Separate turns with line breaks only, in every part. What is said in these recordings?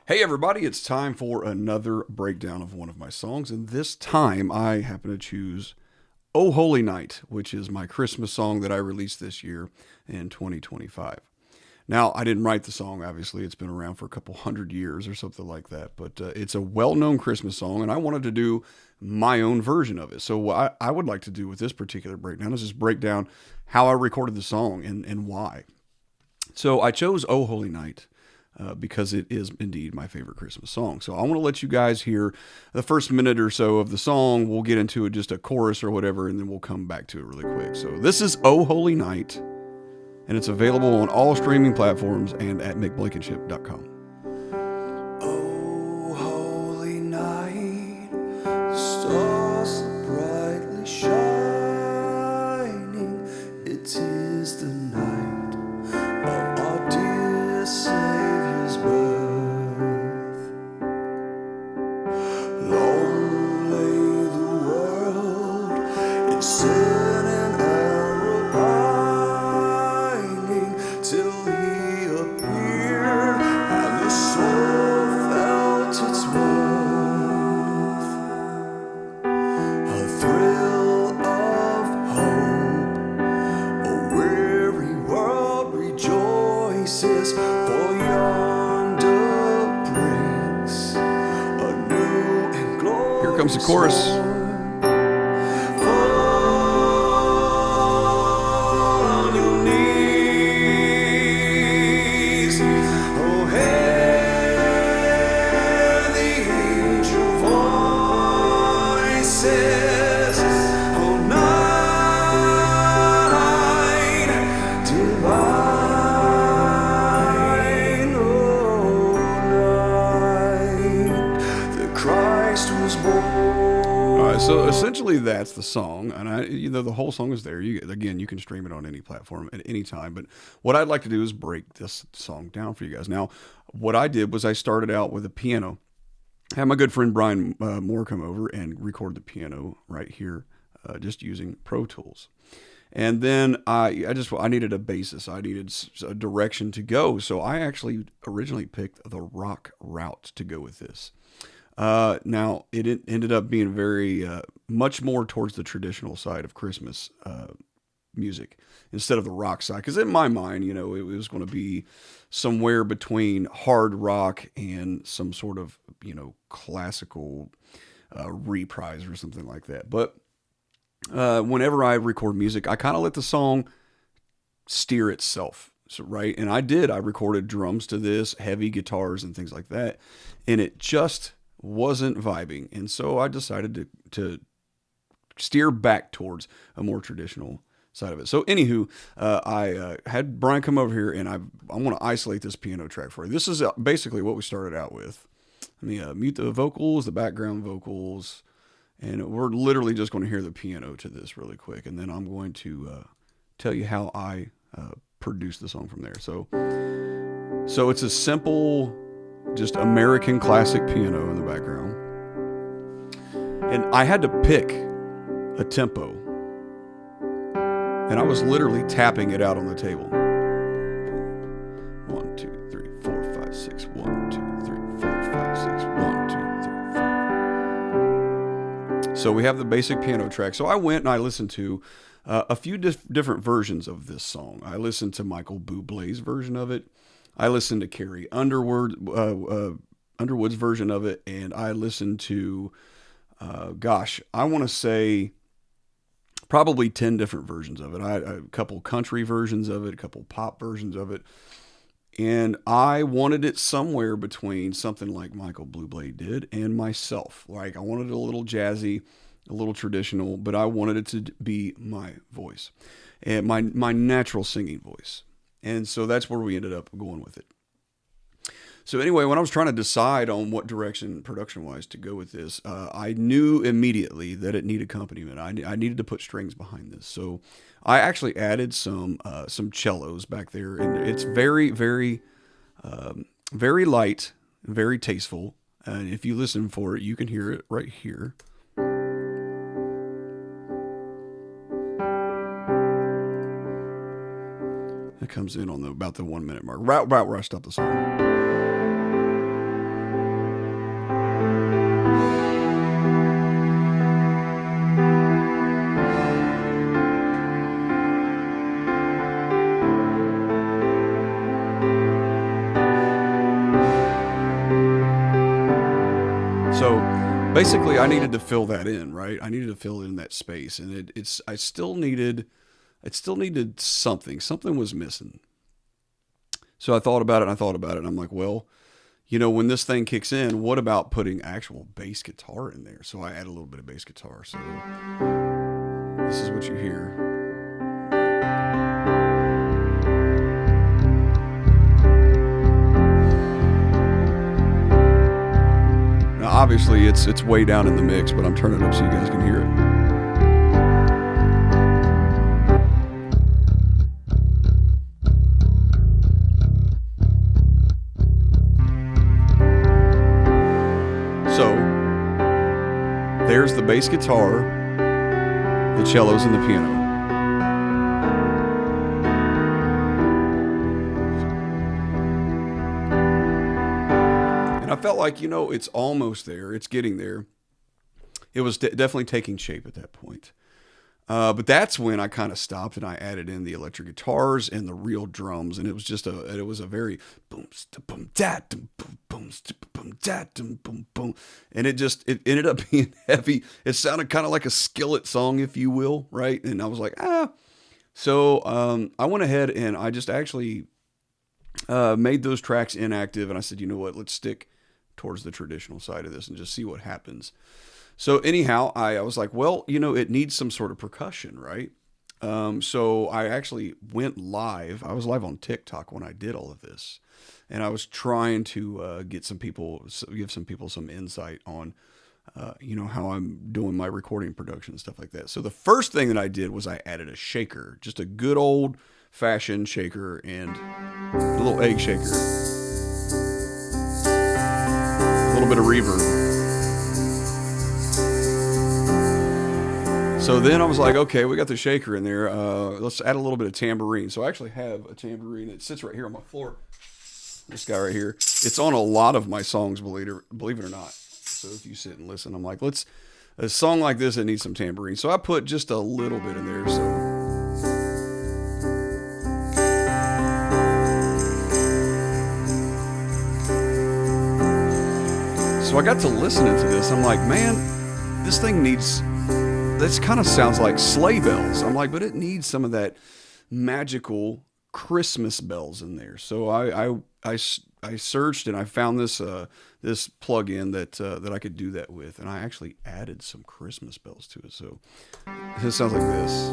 Hey everybody, it's time for another breakdown of one of my songs, and this time I happen to choose Oh Holy Night, which is my Christmas song that I released this year in 2025. Now, I didn't write the song, obviously, it's been around for a couple hundred years or something like that, but it's a well known Christmas song, and I wanted to do my own version of it. So, what I would like to do with this particular breakdown is just break down how I recorded the song and why. So, I chose Oh Holy Night because it is indeed my favorite Christmas song. So I want to let you guys hear the first minute or so of the song. We'll get into it, just a chorus or whatever, and then we'll come back to it really quick. So this is Oh Holy Night, and it's available on all streaming platforms and at mickblankenship.com.
Oh, holy night, the stars are brightly shining. It is the night of our dear Savior's birth. Long lay the world in sin and error pining, till He appeared and the soul felt its worth. A thrill of hope, a weary world rejoices, for yonder breaks a new and glorious
Here comes the chorus.
morn. Fall on your knees. Oh, hear the angel voices. Oh, night divine. Oh, night that Christ was born.
All right, so essentially that's the song, and the whole song is there. You can stream it on any platform at any time. But what I'd like to do is break this song down for you guys. Now, what I did was I started out with a piano. I had my good friend Brian Moore come over and record the piano right here, just using Pro Tools. And then I needed a basis. I needed a direction to go. So I actually originally picked the rock route to go with this. Now it ended up being very much more towards the traditional side of Christmas music instead of the rock side. Because in my mind, it was going to be somewhere between hard rock and some sort of classical reprise or something like that. But whenever I record music, I kind of let the song steer itself. So, right. And I did. I recorded drums to this, heavy guitars and things like that. And it just wasn't vibing. And so I decided to steer back towards a more traditional side of it. So, anywho, I had Brian come over here and I want to isolate this piano track for you. This is basically what we started out with. Let me mute the vocals, the background vocals, and we're literally just going to hear the piano to this really quick. And then I'm going to tell you how I produce the song from there. So it's a simple, just American classic piano in the background. And I had to pick a tempo. And I was literally tapping it out on the table. 1, 2, 3, 4, 5, 6. 1, 2, 3, 4, 5, 6. 1, 2, 3, 4. So we have the basic piano track. So I went and I listened to a few different versions of this song. I listened to Michael Bublé's version of it. I listened to Carrie Underwood's version of it, and I listened to, I want to say probably 10 different versions of it. I had a couple country versions of it, a couple pop versions of it, and I wanted it somewhere between something like Michael Bublé did and myself. Like I wanted it a little jazzy, a little traditional, but I wanted it to be my voice and my natural singing voice. And so that's where we ended up going with it. So anyway, when I was trying to decide on what direction production-wise to go with this, I knew immediately that it needed accompaniment. I needed to put strings behind this. So I actually added some cellos back there, and it's very, very, very light, very tasteful. And if you listen for it, you can hear it right here. It comes in on about the 1 minute mark, right where I stopped the song. So basically, I needed to fill that in, right? I needed to fill in that space, and it still needed something. Something was missing. So I thought about it, and I thought about it, and I'm like, well, when this thing kicks in, what about putting actual bass guitar in there? So I add a little bit of bass guitar. So this is what you hear. Now, obviously, it's way down in the mix, but I'm turning it up so you guys can hear it. So there's the bass guitar, the cellos, and the piano. And I felt like, it's almost there. It's getting there. It was definitely taking shape at that point. But that's when I kind of stopped and I added in the electric guitars and the real drums, and it was a very boom boom da boom boom boom da boom boom, and it ended up being heavy. It sounded kind of like a skillet song, if you will, right? And I was like, So I went ahead and I just actually made those tracks inactive, and I said, you know what? Let's stick towards the traditional side of this and just see what happens. So anyhow, I was like, well, it needs some sort of percussion, right? So I actually went live. I was live on TikTok when I did all of this, and I was trying to give some people some insight on, how I'm doing my recording production and stuff like that. So the first thing that I did was I added a shaker, just a good old fashioned shaker and a little egg shaker, a little bit of reverb. So then I was like, okay, we got the shaker in there. Let's add a little bit of tambourine. So I actually have a tambourine. It sits right here on my floor. This guy right here. It's on a lot of my songs, believe it or not. So if you sit and listen, I'm like, a song like this, it needs some tambourine. So I put just a little bit in there. So I got to listening to this. I'm like, man, this thing needs... This kind of sounds like sleigh bells. I'm like, but it needs some of that magical Christmas bells in there. So I searched and I found this this plugin that I could do that with, and I actually added some Christmas bells to it. So it sounds like this.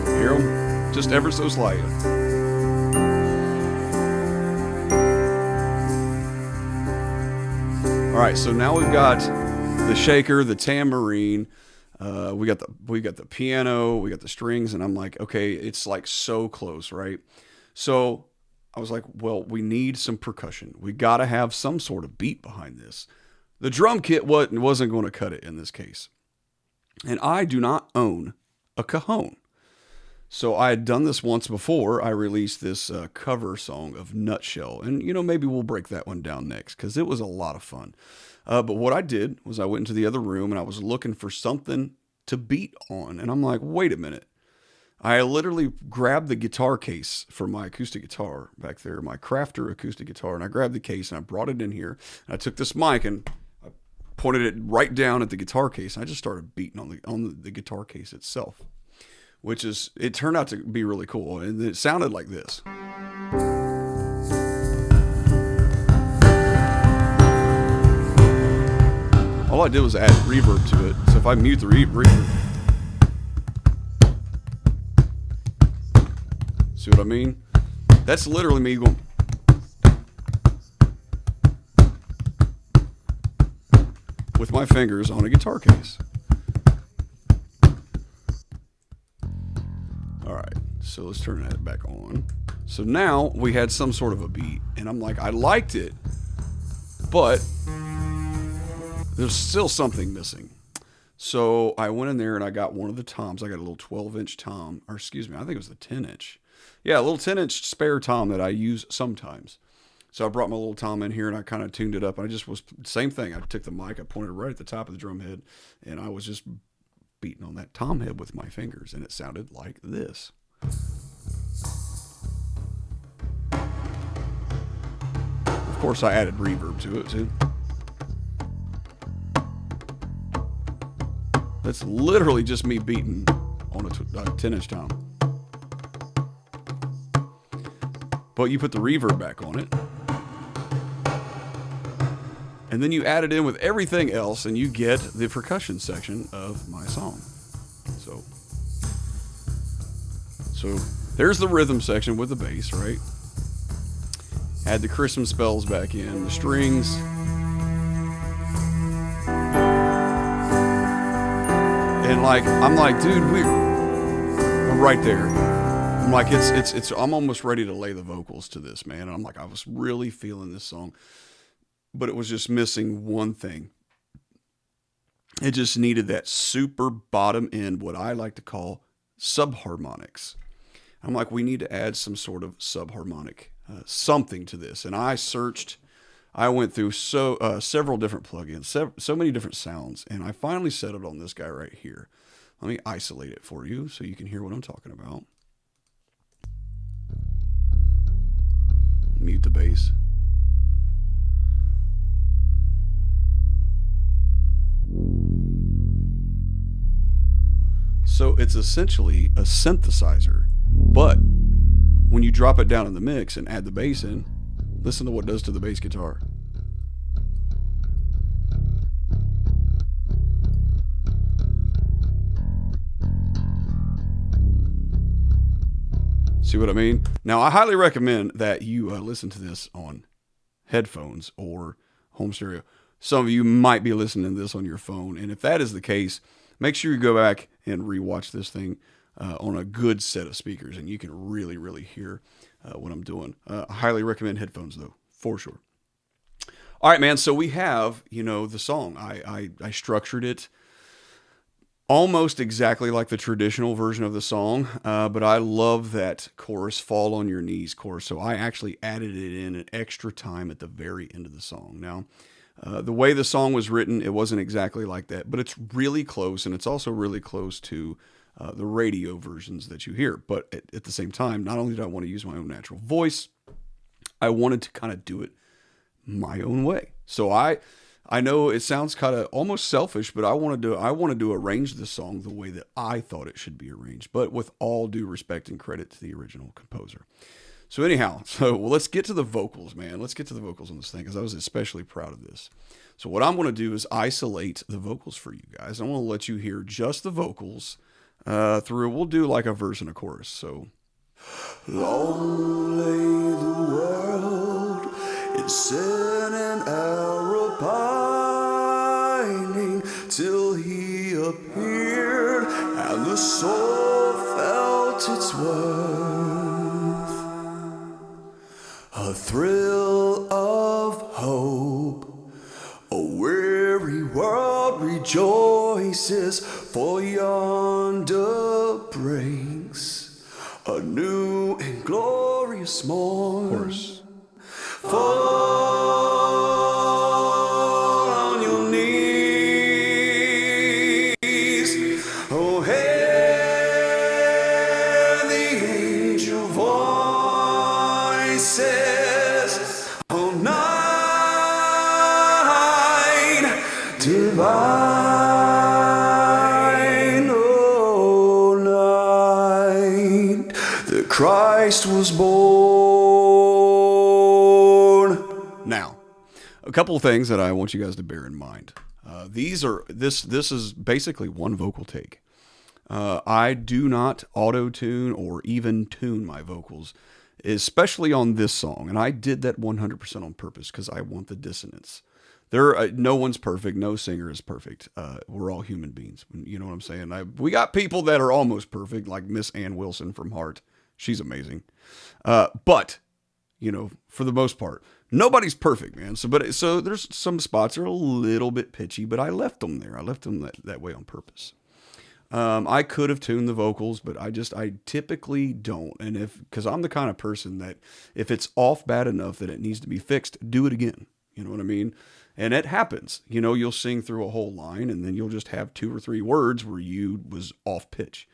Hear them? Just ever so slightly. All right, so now we've got the shaker, the tambourine, we got the piano, we got the strings, and I'm like, okay, it's like so close, right? So I was like, well, we need some percussion. We got to have some sort of beat behind this. The drum kit wasn't going to cut it in this case, and I do not own a cajon. So I had done this once before. I released this cover song of Nutshell. And, maybe we'll break that one down next because it was a lot of fun. But what I did was I went into the other room and I was looking for something to beat on. And I'm like, wait a minute. I literally grabbed the guitar case for my acoustic guitar back there, my Crafter acoustic guitar. And I grabbed the case and I brought it in here. And I took this mic and I pointed it right down at the guitar case. And I just started beating on the guitar case itself. It turned out to be really cool. And it sounded like this. All I did was add reverb to it. So if I mute the reverb, see what I mean? That's literally me going. With my fingers on a guitar case. All right, so let's turn that back on. So now we had some sort of a beat, and I'm like, I liked it, but there's still something missing. So I went in there and I got one of the toms. I got a little 12-inch tom, or excuse me, I think it was the 10-inch. Yeah, a little 10-inch spare tom that I use sometimes. So I brought my little tom in here and I kind of tuned it up. Same thing. I took the mic, I pointed right at the top of the drum head, and I was just beating on that tom head with my fingers, and it sounded like this. Of course, I added reverb to it too. That's literally just me beating on a 10-inch tom. But you put the reverb back on it. And then you add it in with everything else, and you get the percussion section of my song. So there's the rhythm section with the bass, right? Add the Christmas bells back in, the strings. And like, I'm like, dude, we're right there. I'm like, I'm almost ready to lay the vocals to this, man. And I'm like, I was really feeling this song, but it was just missing one thing. It just needed that super bottom end, what I like to call subharmonics. I'm like, we need to add some sort of subharmonic, something to this. And I went through several different plugins, so many different sounds, and I finally settled on this guy right here. Let me isolate it for you so you can hear what I'm talking about. Mute the bass. So it's essentially a synthesizer, but when you drop it down in the mix and add the bass in, listen to what it does to the bass guitar. See what I mean? Now, I highly recommend that you listen to this on headphones or home stereo. Some of you might be listening to this on your phone, and if that is the case, make sure you go back and rewatch this thing on a good set of speakers, and you can really, really hear what I'm doing. I highly recommend headphones, though, for sure. All right, man, so we have, the song. I structured it almost exactly like the traditional version of the song, but I love that chorus, fall on your knees chorus, so I actually added it in an extra time at the very end of the song. Now, the way the song was written, it wasn't exactly like that, but it's really close, and it's also really close to the radio versions that you hear. But at the same time, not only did I want to use my own natural voice, I wanted to kind of do it my own way. So I know it sounds kind of almost selfish, but I wanted to arrange the song the way that I thought it should be arranged, but with all due respect and credit to the original composer. So anyhow, let's get to the vocals, man. Let's get to the vocals on this thing, because I was especially proud of this. So what I'm going to do is isolate the vocals for you guys. I want to let you hear just the vocals through. We'll do like a verse and a chorus. So,
long lay the world in sin and error pining, till he appeared and the soul felt its worth. A thrill of hope, a weary world rejoices, for yonder breaks a new and glorious morn.
chorus.
Fall on your knees, oh, hear the angel voices, oh, night divine, oh, night that Christ was born.
Now, a couple of things that I want you guys to bear in mind. This is basically one vocal take. I do not auto-tune or even tune my vocals, especially on this song. And I did that 100% on purpose because I want the dissonance. No one's perfect. No singer is perfect. We're all human beings. You know what I'm saying? We got people that are almost perfect, like Miss Ann Wilson from Heart. She's amazing. But, for the most part, nobody's perfect, man. So there's some spots that are a little bit pitchy, but I left them there. I left them that way on purpose. I could have tuned the vocals, but I typically don't. And because I'm the kind of person that if it's off bad enough that it needs to be fixed, do it again. You know what I mean? And it happens. You'll sing through a whole line and then you'll just have 2 or 3 words where you was off pitch.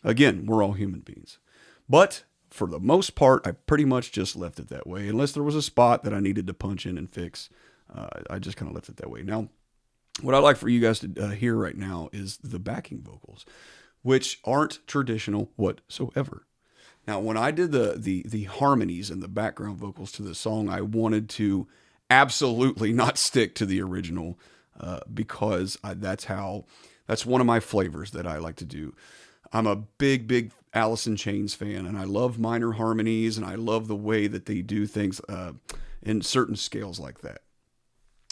Again, we're all human beings. But for the most part, I pretty much just left it that way. Unless there was a spot that I needed to punch in and fix, I just kind of left it that way. Now, what I'd like for you guys to hear right now is the backing vocals, which aren't traditional whatsoever. Now, when I did the harmonies and the background vocals to the song, I wanted to absolutely not stick to the original because that's one of my flavors that I like to do. I'm a big Alice in Chains fan, and I love minor harmonies, and I love the way that they do things in certain scales like that.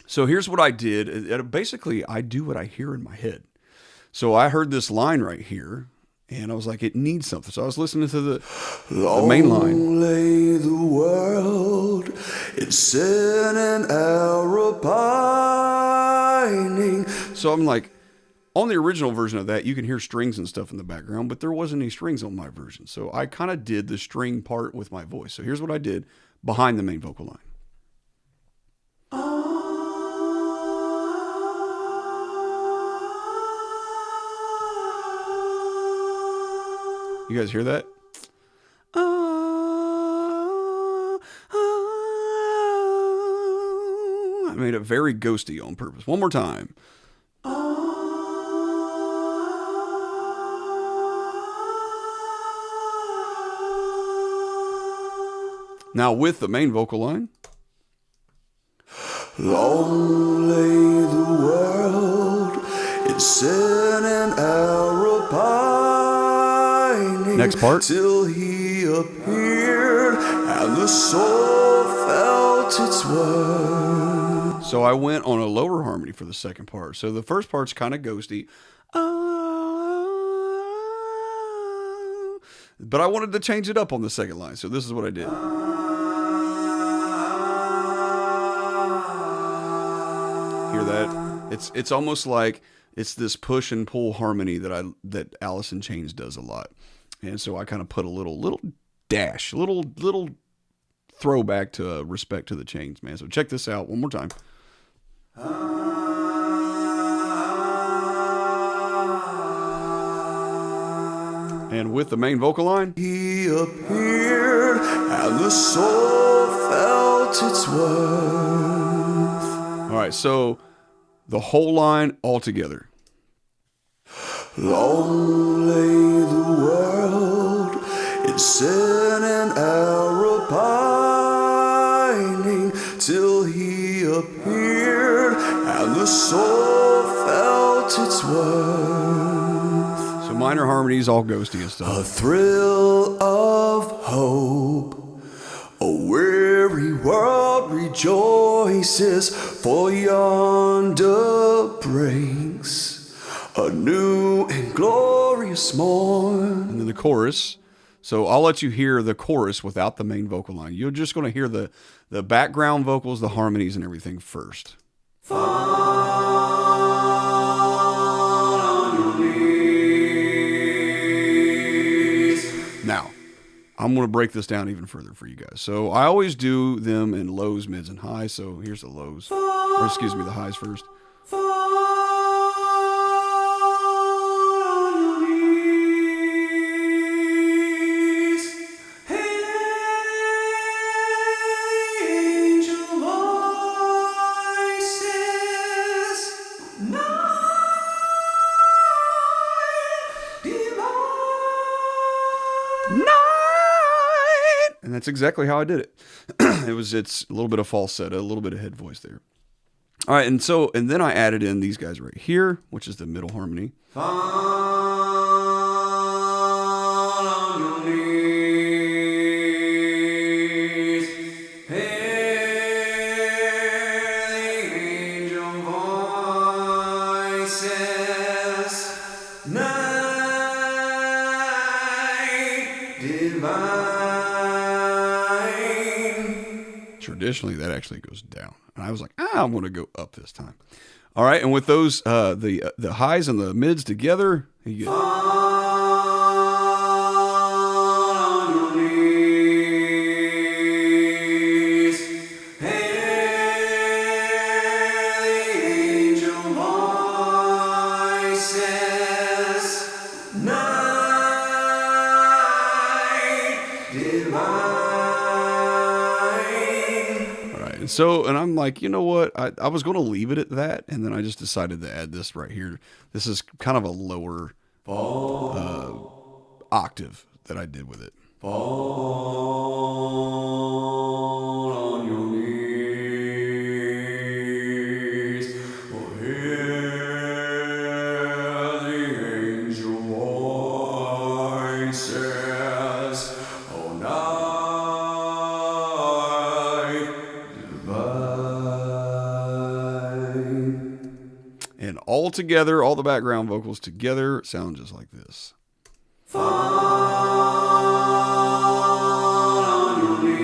So here's what I did. Basically, I do what I hear in my head. So I heard this line right here, and I was like, it needs something. So I was listening to the main line.
Long lay the world in sin and error pining.
So I'm like, on the original version of that, you can hear strings and stuff in the background, but there wasn't any strings on my version. So I kind of did the string part with my voice. So here's what I did behind the main vocal line. You guys hear that? I made it very ghosty on purpose. One more time. Now with the main vocal line.
Long lay the world in sin and error pining.
Next part.
Till he appeared and the soul felt its worth.
So I went on a lower harmony for the second part. So the first part's kind of ghosty. But I wanted to change it up on the second line. So this is what I did. Hear that? It's almost like it's this push and pull harmony that Alice in Chains does a lot. And so I kind of put a little dash, little throwback to respect to the Chains, man. So check this out one more time. And with the main vocal line.
He appeared and the soul felt its worth.
All right, so the whole line all together.
Long lay the world in sin and error pining till he appeared and the soul felt its worth.
So minor harmonies, all ghosty and stuff.
A thrill of hope. A weary world rejoices, for yonder breaks a new and glorious morn.
And then the chorus. So I'll let you hear the chorus without the main vocal line. You're just going to hear the background vocals, the harmonies, and everything first. Now, I'm going to break this down even further for you guys. So I always do them in lows, mids, and highs. So here's the lows, or excuse me, the highs first. And that's exactly how I did it. It's a little bit of falsetto, a little bit of head voice there. All right, and then I added in these guys right here, which is the middle harmony. Traditionally, that actually goes down. And I was like, I'm going to go up this time. All right, and with those, the highs and the mids together, you get... And I'm like, you know what? I was going to leave it at that, and then I just decided to add this right here. This is kind of a lower octave that I did with it.
Fall on your knees. Oh, hear the angel voices. Oh, night divine.
And all together, all the background vocals together sound just like this.
Fall on your knees.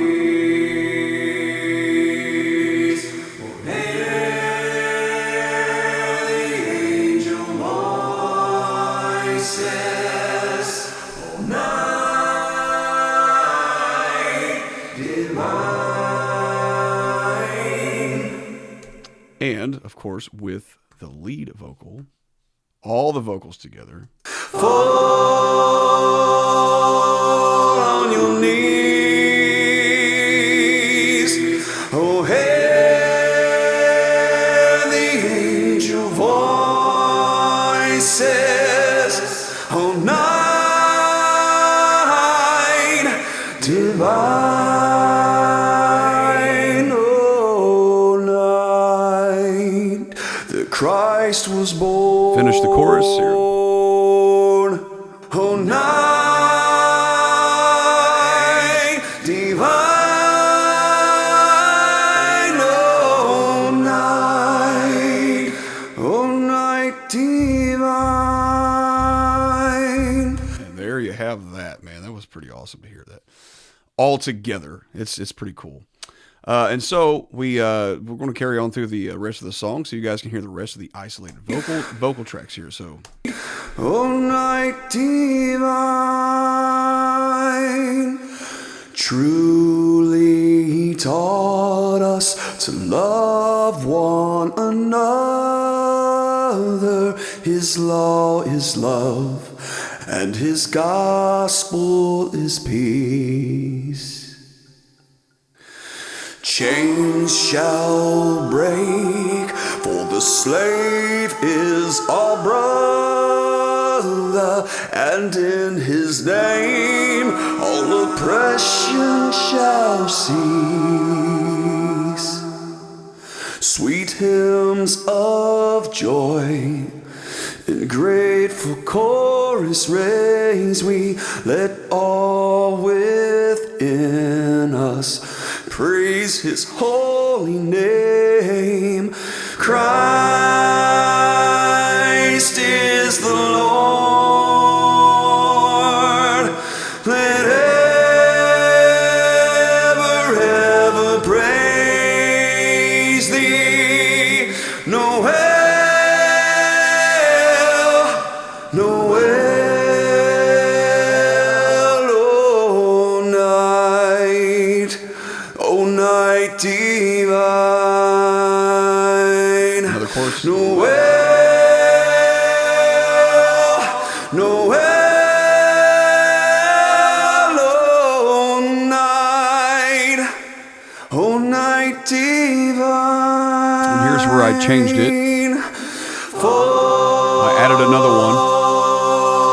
Oh, hear the angel voices. Oh, night divine.
And, of course, with the lead vocal, all the vocals together.
Fall on your knees. Oh, hear the angel voices. Oh, night divine. Oh, night that Christ was born.
Finish the chorus here.
Oh, night divine, oh, night divine.
And there you have that, man. That was pretty awesome to hear that all together. It's pretty cool. And so we're going to carry on through the rest of the song, so you guys can hear the rest of the isolated vocal tracks here. So,
oh, night divine, truly He taught us to love one another. His law is love, and His gospel is peace. Chains shall break, for the slave is our brother, and in His name all oppression shall cease. Sweet hymns of joy in grateful chorus raise we, let all within us praise His holy name. Christ is the Lord. Let ever praise Thee. Noel, oh, night divine.
another chorus.
Noel, oh, night divine.
And here's where I changed it. I added another one.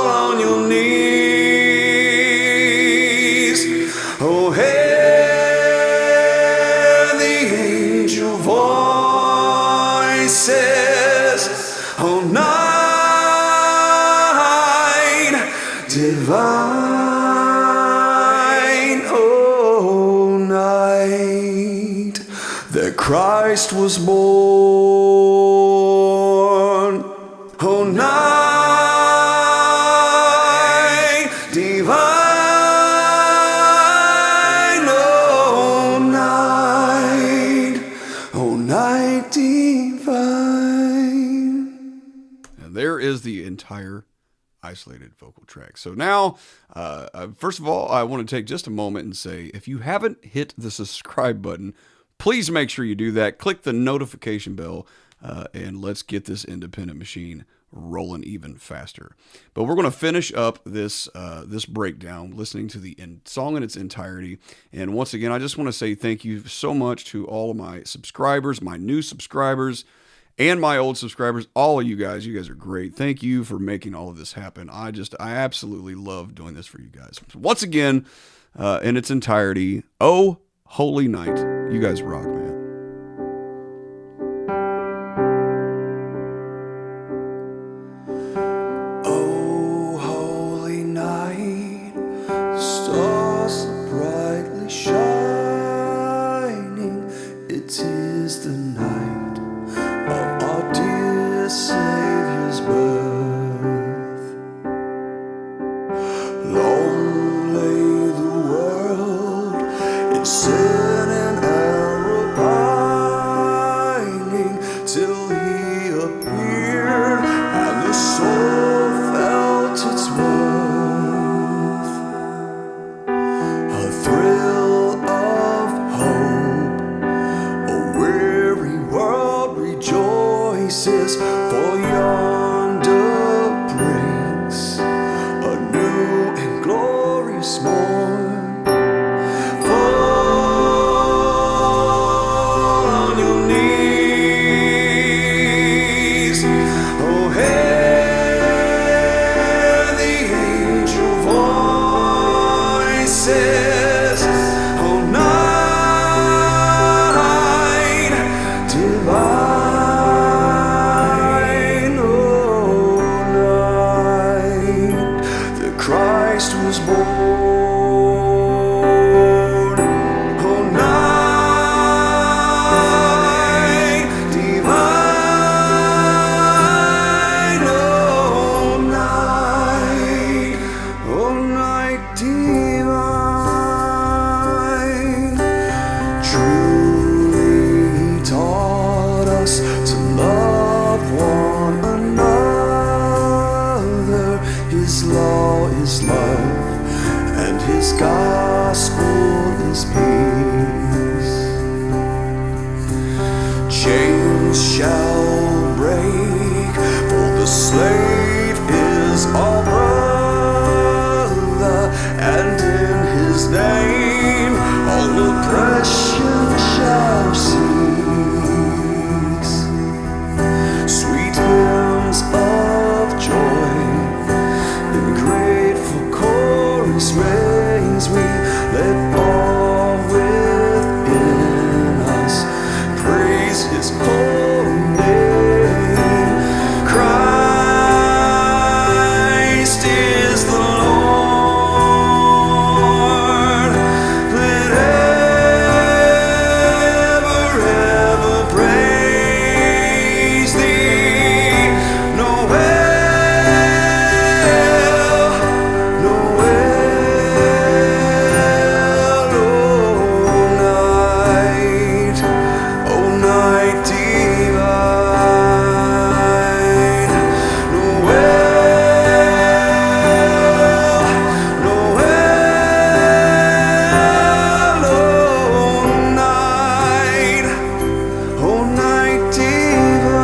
On your knees. Oh, hear the angel voices. Oh, night divine. Oh, night that Christ was born. Oh, night divine, oh, night divine.
And there is the entire isolated vocal track. So now, first of all, I want to take just a moment and say, if you haven't hit the subscribe button, please make sure you do that. Click the notification bell, and let's get this independent machine rolling even faster. But we're going to finish up this this breakdown listening to the song in its entirety. And once again, I just want to say thank you so much to all of my subscribers, my new subscribers, and my old subscribers, all of you guys. You guys are great. Thank you for making all of this happen. I absolutely love doing this for you guys. Once again, in its entirety, Oh Holy Night. You guys rock, man.
Oh, holy night, the stars are brightly shining. It is the night of our dear Savior's birth. Long lay the world in sin and error pining, till He appeared and the soul felt its worth. A thrill of hope, a weary world rejoices, for yonder breaks a new and glorious morn. Fall on your knees, oh hear the angel voices, oh night divine, oh night that Christ was born, oh night divine, oh night divine. Truly He taught us to love one another. His law is love, and His gospel is peace. Chains shall break, for the slave is our brother, and in His name all oppression shall cease. Sweet hymns of joy in grateful chorus raise we, let all within us praise His holy name. Christ is the Lord. Let ever praise Thee. Noel, oh night divine. Noel, oh night divine.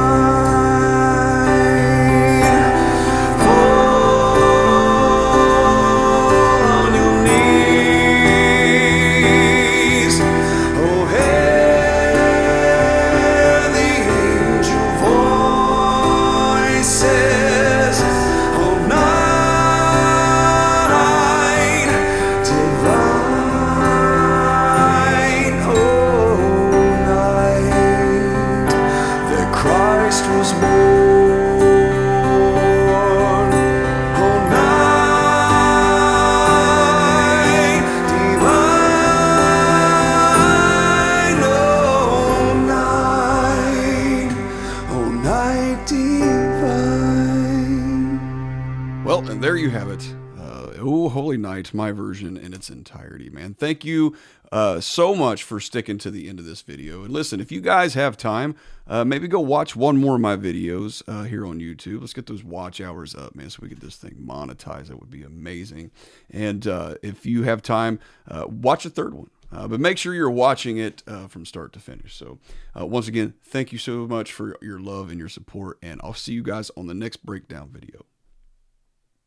Fall on your knees, oh hear the angel voices, oh night divine, oh night that Christ was born, oh night divine, oh night divine.
Well, and there you have it. Oh Holy Night, my version in its entirety, man. Thank you so much for sticking to the end of this video. And listen, if you guys have time, maybe go watch one more of my videos here on YouTube. Let's get those watch hours up, man, so we get this thing monetized. That would be amazing. And if you have time, watch a third one. But make sure you're watching it from start to finish. So, once again, thank you so much for your love and your support, and I'll see you guys on the next breakdown video.